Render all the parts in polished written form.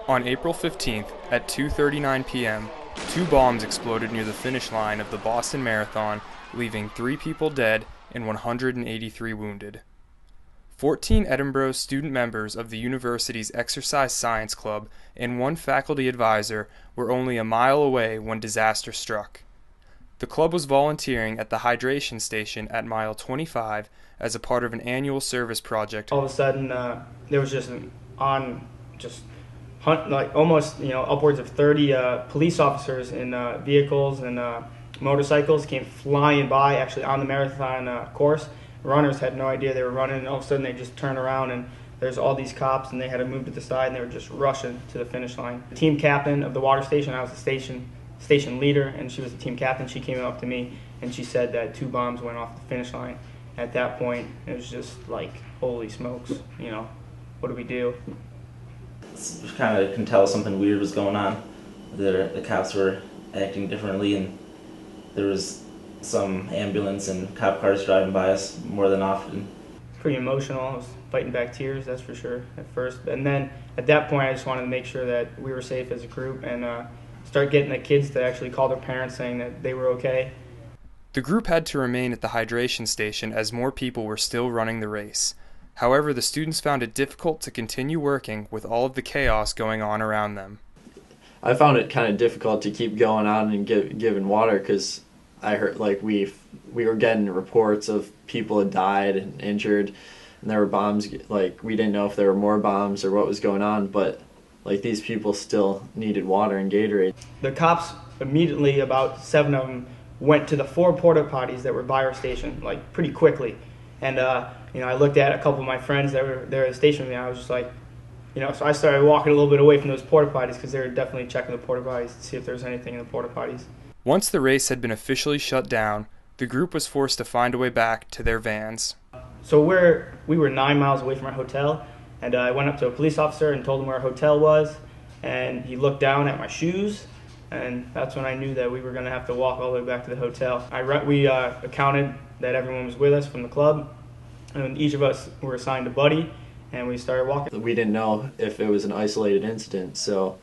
On April 15th at 2:39 p.m., two bombs exploded near the finish line of the Boston Marathon, leaving 3 people dead and 183 wounded. 14 Edinboro student members of the university's Exercise Science Club and one faculty advisor were only a mile away when disaster struck. The club was volunteering at the hydration station at mile 25 as a part of an annual service project. All of a sudden, there was just like almost upwards of 30 police officers in vehicles and motorcycles came flying by, actually on the marathon course. Runners had no idea they were running, and all of a sudden they just turned around and there's all these cops, and they had to move to the side, and they were just rushing to the finish line. The team captain of the water station, I was the station leader, and she was the team captain. She came up to me and she said that 2 bombs went off the finish line. At that point, it was just like, holy smokes, what do we do? You kind of can tell something weird was going on. The cops were acting differently, and there was some ambulance and cop cars driving by us more than often. Pretty emotional. I was fighting back tears, that's for sure, at first. And then at that point, I just wanted to make sure that we were safe as a group and start getting the kids to actually call their parents saying that they were okay. The group had to remain at the hydration station as more people were still running the race. However, the students found it difficult to continue working with all of the chaos going on around them. I found it kind of difficult to keep going on and giving water because I heard we were getting reports of people had died and injured, and there were bombs. Like, we didn't know if there were more bombs or what was going on, but these people still needed water and Gatorade. The cops immediately, about 7 of them, went to the 4 porta potties that were by our station, pretty quickly. And I looked at a couple of my friends that were there at the station with me. I was just like, so I started walking a little bit away from those porta potties because they were definitely checking the porta potties to see if there was anything in the porta potties. Once the race had been officially shut down, the group was forced to find a way back to their vans. So we were 9 miles away from our hotel, and I went up to a police officer and told him where our hotel was, and he looked down at my shoes, and that's when I knew that we were going to have to walk all the way back to the hotel. We accounted that everyone was with us from the club, and each of us were assigned a buddy, and we started walking. We didn't know if it was an isolated incident, so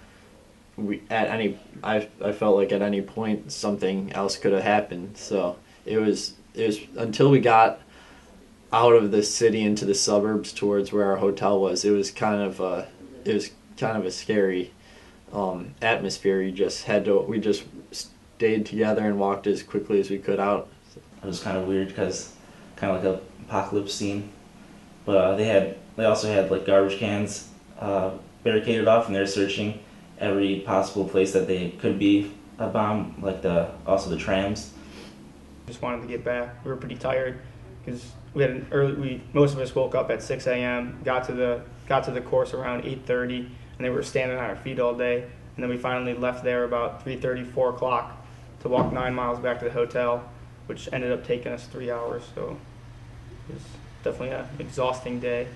I felt like at any point something else could have happened. So it was until we got out of the city into the suburbs towards where our hotel was. It was kind of a scary atmosphere. We just stayed together and walked as quickly as we could out. It was kind of weird because kind of like an apocalypse scene. But they also had garbage cans barricaded off, and they're searching every possible place that they could be a bomb, also the trams. Just wanted to get back. We were pretty tired because most of us woke up at 6 a.m. got to the course around 8:30, and then we were standing on our feet all day. And then we finally left there about 3:30, 4 o'clock to walk 9 miles back to the hotel, which ended up taking us 3 hours. So it was definitely an exhausting day,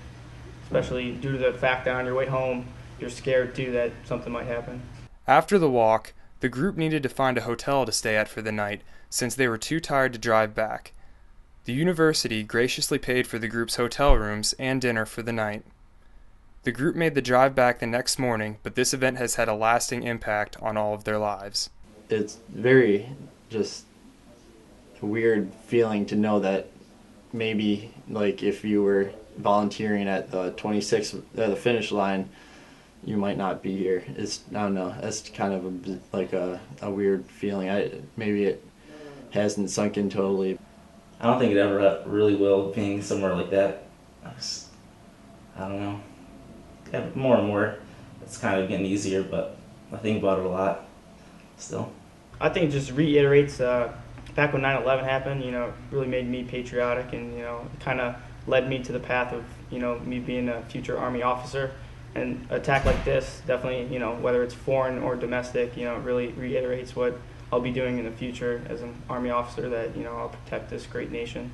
especially due to the fact that on your way home, you're scared too that something might happen. After the walk, the group needed to find a hotel to stay at for the night since they were too tired to drive back. The university graciously paid for the group's hotel rooms and dinner for the night. The group made the drive back the next morning, but this event has had a lasting impact on all of their lives. It's very just a weird feeling to know that maybe if you were volunteering at the 26th at the finish line, you might not be here. I don't know. That's kind of a weird feeling. Maybe it hasn't sunk in totally. I don't think it ever really will, being somewhere like that. I don't know. Yeah, more and more, it's kind of getting easier, but I think about it a lot still. I think it just reiterates back when 9/11 happened, it really made me patriotic, and it kind of led me to the path of me being a future Army officer. And an attack like this definitely, whether it's foreign or domestic, it really reiterates what I'll be doing in the future as an Army officer, that I'll protect this great nation.